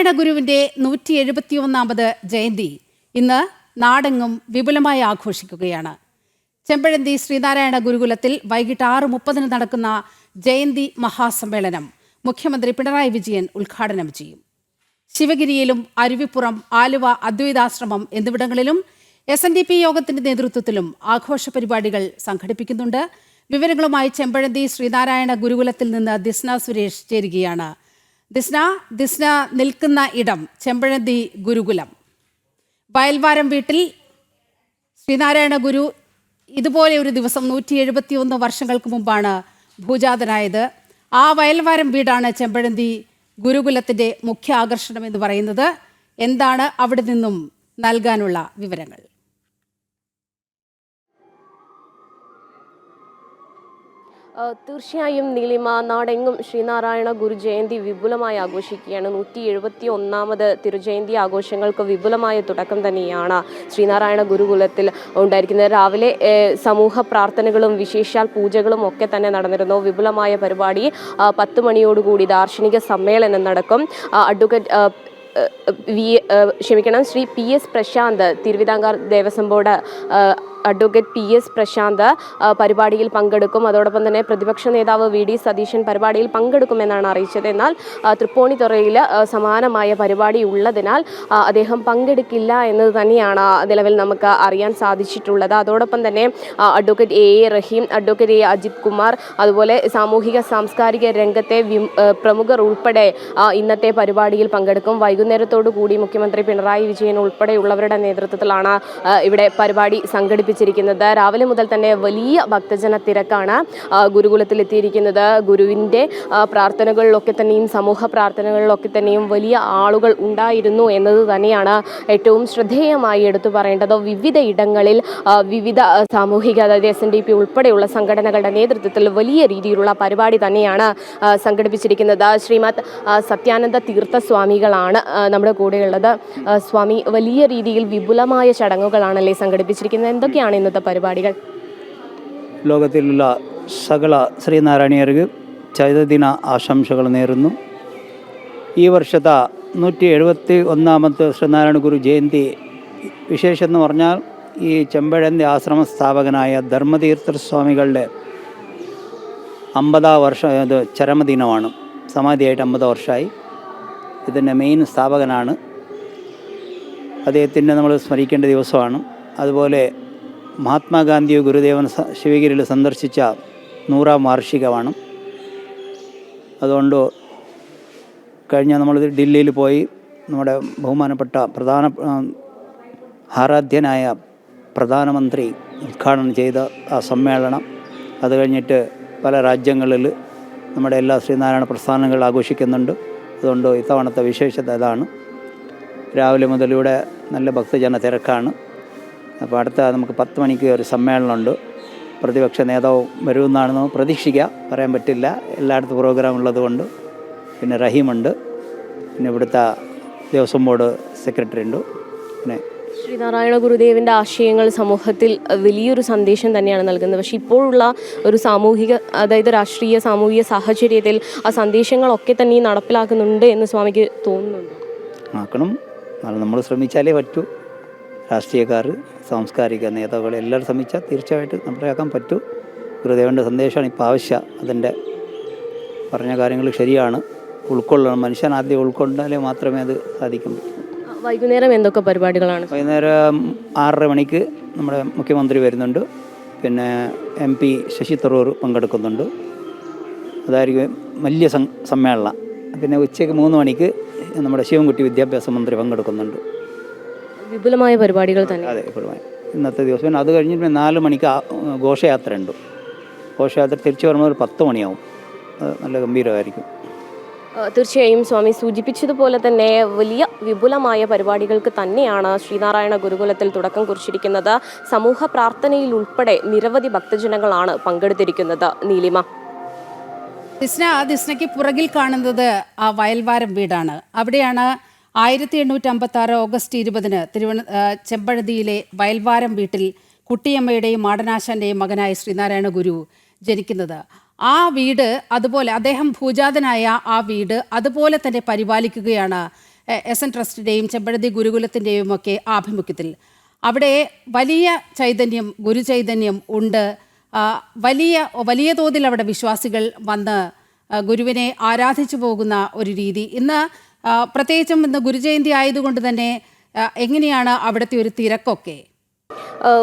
ശ്രീനാരായണ ഗുരുവിന്റെ 171ാമത് ജയന്തി ഇന്ന് നാടെങ്ങും വിപുലമായി ആഘോഷിക്കുകയാണ്. ചെമ്പഴന്തി ശ്രീനാരായണ ഗുരുകുലത്തിൽ വൈകിട്ട് 6:30 നടക്കുന്ന ജയന്തി മഹാസമ്മേളനം മുഖ്യമന്ത്രി പിണറായി വിജയൻ ഉദ്ഘാടനം ചെയ്യും. ശിവഗിരിയിലും അരുവിപ്പുറം, ആലുവ അദ്വൈതാശ്രമം എന്നിവിടങ്ങളിലും SNDP യോഗത്തിന്റെ നേതൃത്വത്തിലും ആഘോഷ പരിപാടികൾ സംഘടിപ്പിക്കുന്നുണ്ട്. വിവരങ്ങളുമായി ചെമ്പഴന്തി ശ്രീനാരായണ ഗുരുകുലത്തിൽ നിന്ന് ദിസ്ന സുരേഷ് ചേരുകയാണ്. ദിസ്ന നിൽക്കുന്ന ഇടം ചെമ്പഴന്തി ഗുരുകുലം. വയൽവാരം വീട്ടിൽ ശ്രീനാരായണ ഗുരു ഇതുപോലെ ഒരു ദിവസം 171 വർഷങ്ങൾക്ക് മുമ്പാണ് ഭൂജാതനായത്. ആ വയൽവാരം വീടാണ് ചെമ്പഴന്തി ഗുരുകുലത്തിന്റെ മുഖ്യ ആകർഷണം എന്ന് പറയുന്നത്. എന്താണ് അവിടെ നിന്നും നൽകാനുള്ള വിവരങ്ങൾ? തീർച്ചയായും നീലിമ, നാടെങ്ങും ശ്രീനാരായണ ഗുരു ജയന്തി വിപുലമായി ആഘോഷിക്കുകയാണ്. 171ാമത് തിരുജയന്തി ആഘോഷങ്ങൾക്ക് വിപുലമായ തുടക്കം തന്നെയാണ് ശ്രീനാരായണ ഗുരുകുലത്തിൽ ഉണ്ടായിരിക്കുന്നത്. രാവിലെ സമൂഹ പ്രാർത്ഥനകളും വിശേഷാൽ പൂജകളും ഒക്കെ തന്നെ നടന്നിരുന്നു. വിപുലമായ പരിപാടി 10 മണിയോടുകൂടി ദാർശനിക സമ്മേളനം നടക്കും. Shri PS Prashanth, Thiruvithamkoor Devaswom board advocate PS Prashanth പരിപാടിയിൽ പങ്കെടുക്കും. അതോടൊപ്പം തന്നെ പ്രതിപക്ഷ നേതാവ് VD സതീശൻ പരിപാടിയിൽ പങ്കെടുക്കുമെന്നാണ് അറിയിച്ചത്. എന്നാൽ തൃപ്പൂണിത്തുറയിൽ സമാനമായ പരിപാടി ഉള്ളതിനാൽ അദ്ദേഹം പങ്കെടുക്കില്ല എന്നത് തന്നെയാണ് നിലവിൽ നമുക്ക് അറിയാൻ സാധിച്ചിട്ടുള്ളത്. അതോടൊപ്പം തന്നെ advocate AA Rahim, advocate A Ajith Kumar, അതുപോലെ സാമൂഹിക സാംസ്കാരിക രംഗത്തെ പ്രമുഖർ ഉൾപ്പെടെ ഇന്നത്തെ പരിപാടിയിൽ പങ്കെടുക്കും. വൈകുന്നേരത്തോടു കൂടി മുഖ്യമന്ത്രി പിണറായി വിജയൻ ഉൾപ്പെടെയുള്ളവരുടെ നേതൃത്വത്തിലാണ് ഇവിടെ പരിപാടി സംഘടിപ്പിച്ചിരിക്കുന്നത്. രാവിലെ മുതൽ തന്നെ വലിയ ഭക്തജന തിരക്കാണ് ഗുരുകുലത്തിൽ എത്തിയിരിക്കുന്നത്. ഗുരുവിൻ്റെ പ്രാർത്ഥനകളിലൊക്കെ തന്നെയും സമൂഹ പ്രാർത്ഥനകളിലൊക്കെ തന്നെയും വലിയ ആളുകൾ ഉണ്ടായിരുന്നു എന്നത് തന്നെയാണ് ഏറ്റവും ശ്രദ്ധേയമായി എടുത്തു പറയേണ്ടത്. വിവിധ ഇടങ്ങളിൽ വിവിധ സാമൂഹിക, അതായത് SNDP ഉൾപ്പെടെയുള്ള സംഘടനകളുടെ നേതൃത്വത്തിൽ വലിയ രീതിയിലുള്ള പരിപാടി തന്നെയാണ് സംഘടിപ്പിച്ചിരിക്കുന്നത്. ശ്രീമദ് സത്യാനന്ദ തീർത്ഥ സ്വാമികളാണ് നമ്മുടെ കൂടെയുള്ളത്. സ്വാമി, വലിയ രീതിയിൽ വിപുലമായ ചടങ്ങുകളാണല്ലേ സംഘടിപ്പിച്ചിരിക്കുന്നത്. എന്തൊക്കെയാണ് ഇന്നത്തെ പരിപാടികൾ? ലോകത്തിലുള്ള സകല ശ്രീനാരായണീയർക്ക് ചൈതദിന ആശംസകൾ നേരുന്നു. ഈ വർഷത്തെ 171ാമത്തെ ശ്രീനാരായണ ഗുരു ജയന്തി വിശേഷം എന്ന് പറഞ്ഞാൽ ഈ ചെമ്പഴന്തി ആശ്രമ സ്ഥാപകനായ ധർമ്മതീർത്ഥ സ്വാമികളുടെ 50 വർഷം ഇത് ചരമദിനമാണ്. സമാധിയായിട്ട് 50 വർഷമായി. ഇതിൻ്റെ മെയിൻ സ്ഥാപകനാണ്. അദ്ദേഹത്തിൻ്റെ നമ്മൾ സ്മരിക്കേണ്ട ദിവസമാണ്. അതുപോലെ മഹാത്മാഗാന്ധി ഗുരുദേവൻ ശിവഗിരിയിൽ സന്ദർശിച്ച 100ാം വാർഷികമാണ്. അതുകൊണ്ട് കഴിഞ്ഞ നമ്മൾ ദില്ലിയിൽ പോയി നമ്മുടെ ബഹുമാനപ്പെട്ട ആരാധ്യനായ പ്രധാനമന്ത്രി ഉദ്ഘാടനം ചെയ്ത ആ സമ്മേളനം, അത് കഴിഞ്ഞിട്ട് പല രാജ്യങ്ങളിൽ നമ്മുടെ എല്ലാ ശ്രീനാരായണ പ്രസ്ഥാനങ്ങൾ ആഘോഷിക്കുന്നുണ്ട്. അതുകൊണ്ട് ഇത്തവണത്തെ വിശേഷത അതാണ്. രാവിലെ മുതൽ ഇവിടെ നല്ല ഭക്തജന തിരക്കാണ്. അപ്പോൾ അടുത്ത നമുക്ക് 10 മണിക്ക് ഒരു സമ്മേളനമുണ്ട്. പ്രതിപക്ഷ നേതാവ് വരുമെന്നാണ് പ്രതീക്ഷിക്കുക, പറയാൻ പറ്റില്ല. എല്ലായിടത്തും പ്രോഗ്രാം ഉള്ളത് കൊണ്ട്. പിന്നെ റഹീമുണ്ട്, പിന്നെ ഇവിടുത്തെ ദേവസ്വം ബോർഡ് സെക്രട്ടറി ഉണ്ട്. പിന്നെ ശ്രീനാരായണ ഗുരുദേവൻ്റെ ആശയങ്ങൾ സമൂഹത്തിൽ വലിയൊരു സന്ദേശം തന്നെയാണ് നൽകുന്നത്. പക്ഷേ ഇപ്പോഴുള്ള ഒരു സാമൂഹിക, അതായത് രാഷ്ട്രീയ സാമൂഹിക സാഹചര്യത്തിൽ ആ സന്ദേശങ്ങളൊക്കെ തന്നെ നടപ്പിലാക്കുന്നുണ്ട് എന്ന് സ്വാമിക്ക് തോന്നുന്നുണ്ട്. ആക്കണം, നമ്മൾ ശ്രമിച്ചാലേ പറ്റൂ. രാഷ്ട്രീയക്കാർ, സാംസ്കാരിക നേതാക്കൾ എല്ലാവരും ശ്രമിച്ചാൽ തീർച്ചയായിട്ടും നടപ്പിലാക്കാൻ പറ്റൂ. ഗുരുദേവൻ്റെ സന്ദേശമാണ് ഇപ്പോൾ ആവശ്യം. അതിൻ്റെ പറഞ്ഞ കാര്യങ്ങൾ ശരിയാണ്, ഉൾക്കൊള്ളണം. മനുഷ്യൻ ആദ്യം ഉൾക്കൊണ്ടാലേ മാത്രമേ അത് സാധിക്കും. വൈകുന്നേരം എന്തൊക്കെ പരിപാടികളാണ്? വൈകുന്നേരം 6:30 മണിക്ക് നമ്മുടെ മുഖ്യമന്ത്രി വരുന്നുണ്ട്. പിന്നെ MP ശശി തരൂർ പങ്കെടുക്കുന്നുണ്ട്. അതായിരിക്കും വലിയ സമ്മേളനം. പിന്നെ ഉച്ചയ്ക്ക് 3 മണിക്ക് നമ്മുടെ ശിവൻകുട്ടി വിദ്യാഭ്യാസ മന്ത്രി പങ്കെടുക്കുന്നുണ്ട്. വിപുലമായ പരിപാടികൾ തന്നെ. അതെ, വിപുലമായ ഇന്നത്തെ ദിവസം. പിന്നെ അത് കഴിഞ്ഞിട്ട് 4 മണിക്ക് ഘോഷയാത്ര ഉണ്ട്. ഘോഷയാത്ര തിരിച്ചു വരുമ്പോൾ ഒരു 10 മണിയാവും. നല്ല ഗംഭീരമായിരിക്കും. തീർച്ചയായും സ്വാമി സൂചിപ്പിച്ചതുപോലെ തന്നെ വലിയ വിപുലമായ പരിപാടികൾക്ക് തന്നെയാണ് ശ്രീനാരായണ ഗുരുകുലത്തിൽ തുടക്കം കുറിച്ചിരിക്കുന്നത്. സമൂഹ പ്രാർത്ഥനയിൽ ഉൾപ്പെടെ നിരവധി ഭക്തജനങ്ങളാണ് പങ്കെടുത്തിരിക്കുന്നത്. നീലിമ, ദിസ്നയ്ക്ക് പുറകിൽ കാണുന്നത് ആ വയൽവാരം വീടാണ്. അവിടെയാണ് 1856 ഓഗസ്റ്റ് 20 ചെമ്പഴന്തിയിലെ വയൽവാരം വീട്ടിൽ കുട്ടിയമ്മയുടെയും മാടനാശാന്റെയും മകനായ ശ്രീനാരായണ ഗുരു ജനിക്കുന്നത്. ആ വീട് അതുപോലെ അദ്ദേഹം ഭൂജാതനായ ആ വീട് അതുപോലെ തന്നെ പരിപാലിക്കുകയാണ് SN ട്രസ്റ്റിൻ്റെയും ചെമ്പഴന്തി ഗുരുകുലത്തിൻ്റെയും ഒക്കെ ആഭിമുഖ്യത്തിൽ. അവിടെ വലിയ ചൈതന്യം, ഗുരുചൈതന്യം ഉണ്ട്. വലിയ തോതിൽ അവിടെ വിശ്വാസികൾ വന്ന് ഗുരുവിനെ ആരാധിച്ചു പോകുന്ന ഒരു രീതി. ഇന്ന് പ്രത്യേകിച്ചും ഇന്ന് ഗുരുജയന്തി ആയതുകൊണ്ട് തന്നെ എങ്ങനെയാണ് അവിടുത്തെ ഒരു തിരക്കൊക്കെ?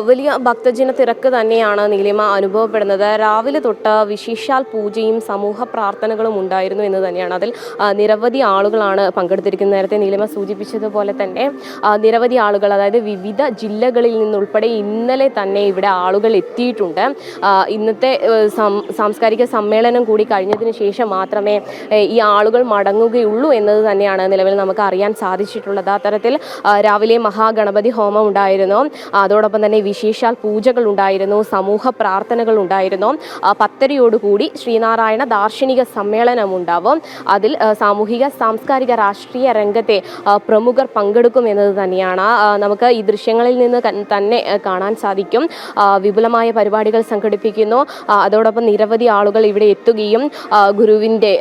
വലിയ ഭക്തജന തിരക്ക് തന്നെയാണ് നീലിമ അനുഭവപ്പെടുന്നത്. രാവിലെ തൊട്ട് വിശേഷാൽ പൂജയും സമൂഹ പ്രാർത്ഥനകളും ഉണ്ടായിരുന്നു എന്ന് തന്നെയാണ്. അതിൽ നിരവധി ആളുകളാണ് പങ്കെടുത്തിരിക്കുന്നത്. നേരത്തെ നീലിമ സൂചിപ്പിച്ചതുപോലെ തന്നെ നിരവധി ആളുകൾ, അതായത് വിവിധ ജില്ലകളിൽ നിന്നുൾപ്പെടെ ഇന്നലെ തന്നെ ഇവിടെ ആളുകൾ എത്തിയിട്ടുണ്ട്. ഇന്നത്തെ സാംസ്കാരിക സമ്മേളനം കൂടി കഴിഞ്ഞതിന് ശേഷം മാത്രമേ ഈ ആളുകൾ മടങ്ങുകയുള്ളൂ എന്നത് തന്നെയാണ് നിലവിൽ നമുക്ക് അറിയാൻ സാധിച്ചിട്ടുള്ളത്. അത്തരത്തിൽ രാവിലെ മഹാഗണപതി ഹോമം ഉണ്ടായിരുന്നു. അതോടൊപ്പം തന്നെ വിശേഷാൽ പൂജകൾ ഉണ്ടായിരുന്നു, സമൂഹ പ്രാർത്ഥനകൾ ഉണ്ടായിരുന്നു. 10:30 ശ്രീനാരായണ ദാർശനിക സമ്മേളനം ഉണ്ടാവും. അതിൽ സാമൂഹിക സാംസ്കാരിക രാഷ്ട്രീയ രംഗത്തെ പ്രമുഖർ പങ്കെടുക്കും എന്നത് തന്നെയാണ് നമുക്ക് ഈ ദൃശ്യങ്ങളിൽ നിന്ന് തന്നെ കാണാൻ സാധിക്കും. വിപുലമായ പരിപാടികൾ സംഘടിപ്പിക്കുന്നു. അതോടൊപ്പം നിരവധി ആളുകൾ ഇവിടെ എത്തുകയും ഗുരുവിൻ്റെ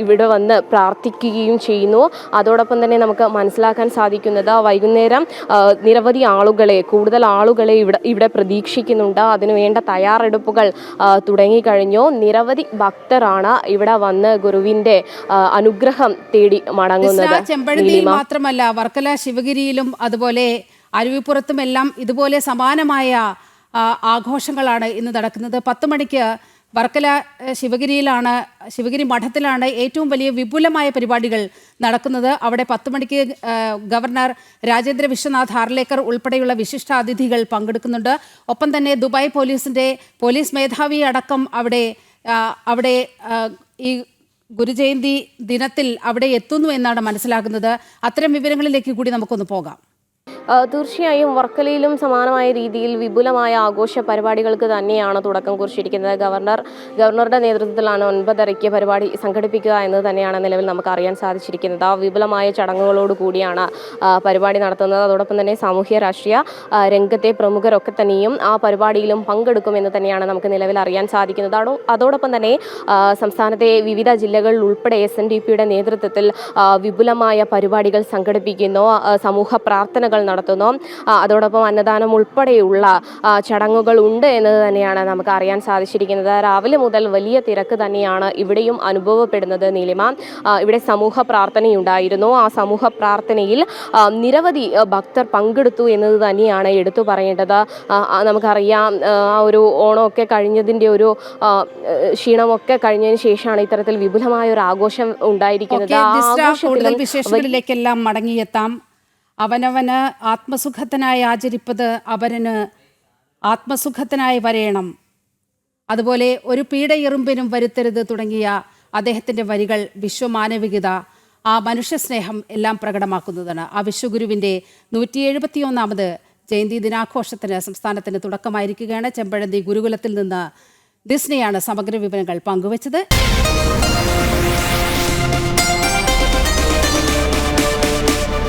ഇവിടെ വന്ന് പ്രാർത്ഥിക്കുകയും ചെയ്യുന്നു. അതോടൊപ്പം തന്നെ നമുക്ക് മനസ്സിലാക്കാൻ സാധിക്കുന്നത് വൈകുന്നേരം നിരവധി കൂടുതൽ ആളുകളെ ഇവിടെ പ്രതീക്ഷിക്കുന്നുണ്ട്. അതിനുവേണ്ട തയ്യാറെടുപ്പുകൾ തുടങ്ങിക്കഴിഞ്ഞു. നിരവധി ഭക്തരാണ് ഇവിടെ വന്ന് ഗുരുവിന്റെ അനുഗ്രഹം തേടി മടങ്ങുന്നത്. ചെമ്പഴന്തിയിൽ മാത്രമല്ല, വർക്കല, ശിവഗിരിയിലും അതുപോലെ അരുവിപ്പുറത്തുമെല്ലാം ഇതുപോലെ സമാനമായ ആഘോഷങ്ങളാണ് ഇന്ന് നടക്കുന്നത്. 10 മണിക്ക് വർക്കല ശിവഗിരി മഠത്തിലാണ് ഏറ്റവും വലിയ വിപുലമായ പരിപാടികൾ നടക്കുന്നത്. അവിടെ 10 മണിക്ക് ഗവർണർ രാജേന്ദ്ര വിശ്വനാഥ് ഹാർലേക്കർ ഉൾപ്പെടെയുള്ള വിശിഷ്ടാതിഥികൾ പങ്കെടുക്കുന്നുണ്ട്. ഒപ്പം തന്നെ ദുബായ് പോലീസ് മേധാവി അടക്കം അവിടെ ഈ ഗുരുജയന്തി ദിനത്തിൽ അവിടെ എത്തുന്നു എന്നാണ് മനസ്സിലാക്കുന്നത്. അത്തരം വിവരങ്ങളിലേക്ക് കൂടി നമുക്കൊന്ന് പോകാം. തീർച്ചയായും വർക്കലയിലും സമാനമായ രീതിയിൽ വിപുലമായ ആഘോഷ പരിപാടികൾക്ക് തന്നെയാണ് തുടക്കം കുറിച്ചിരിക്കുന്നത്. ഗവർണറുടെ നേതൃത്വത്തിലാണ് 9:30 പരിപാടി സംഘടിപ്പിക്കുക എന്ന് തന്നെയാണ് നിലവിൽ നമുക്ക് അറിയാൻ സാധിച്ചിരിക്കുന്നത്. വിപുലമായ ചടങ്ങുകളോട് കൂടിയാണ് പരിപാടി നടത്തുന്നത്. അതോടൊപ്പം തന്നെ സാമൂഹ്യ രാഷ്ട്രീയ രംഗത്തെ പ്രമുഖരൊക്കെ തന്നെയും ആ പരിപാടിയിലും പങ്കെടുക്കുമെന്ന് തന്നെയാണ് നമുക്ക് നിലവിൽ അറിയാൻ സാധിക്കുന്നത്. അതോടൊപ്പം തന്നെ സംസ്ഥാനത്തെ വിവിധ ജില്ലകളിൽ ഉൾപ്പെടെ SNDPയുടെ നേതൃത്വത്തിൽ വിപുലമായ പരിപാടികൾ സംഘടിപ്പിക്കുന്നു, സമൂഹ പ്രാർത്ഥനകൾ നടത്തുന്നു. അതോടൊപ്പം അന്നദാനം ഉൾപ്പെടെയുള്ള ചടങ്ങുകൾ ഉണ്ട് എന്നത് തന്നെയാണ് നമുക്ക് അറിയാൻ സാധിച്ചിരിക്കുന്നത്. രാവിലെ മുതൽ വലിയ തിരക്ക് തന്നെയാണ് ഇവിടെയും അനുഭവപ്പെടുന്നത്. നീലിമ, ഇവിടെ സമൂഹ പ്രാർത്ഥനയുണ്ടായിരുന്നു. ആ സമൂഹ പ്രാർത്ഥനയിൽ നിരവധി ഭക്തർ പങ്കെടുത്തു എന്നത് തന്നെയാണ് എടുത്തു പറയേണ്ടത്. നമുക്കറിയാം, ആ ഒരു ഓണമൊക്കെ കഴിഞ്ഞതിൻ്റെ ഒരു ക്ഷീണമൊക്കെ കഴിഞ്ഞതിന് ശേഷമാണ് ഇത്തരത്തിൽ വിപുലമായ ഒരു ആഘോഷം ഉണ്ടായിരിക്കുന്നത്. വിശേഷങ്ങളിലേക്കെല്ലാം മടങ്ങിയെത്താം. അവനവന് ആത്മസുഖത്തിനായി ആചരിപ്പത് അവരന് ആത്മസുഖത്തിനായി വരയണം. അതുപോലെ ഒരു പീഡയെറുമ്പിനും വരുത്തരുത് തുടങ്ങിയ അദ്ദേഹത്തിൻ്റെ വരികൾ വിശ്വമാനവികത, ആ മനുഷ്യസ്നേഹം എല്ലാം പ്രകടമാക്കുന്നതാണ്. ആ വിശ്വഗുരുവിൻ്റെ 171ാമത് ജയന്തി ദിനാഘോഷത്തിന് സംസ്ഥാനത്തിന് തുടക്കമായിരിക്കുകയാണ്. ചെമ്പഴന്തി ഗുരുകുലത്തിൽ നിന്ന് ദിസ്നയാണ് സമഗ്ര വിവരങ്ങൾ പങ്കുവച്ചത്.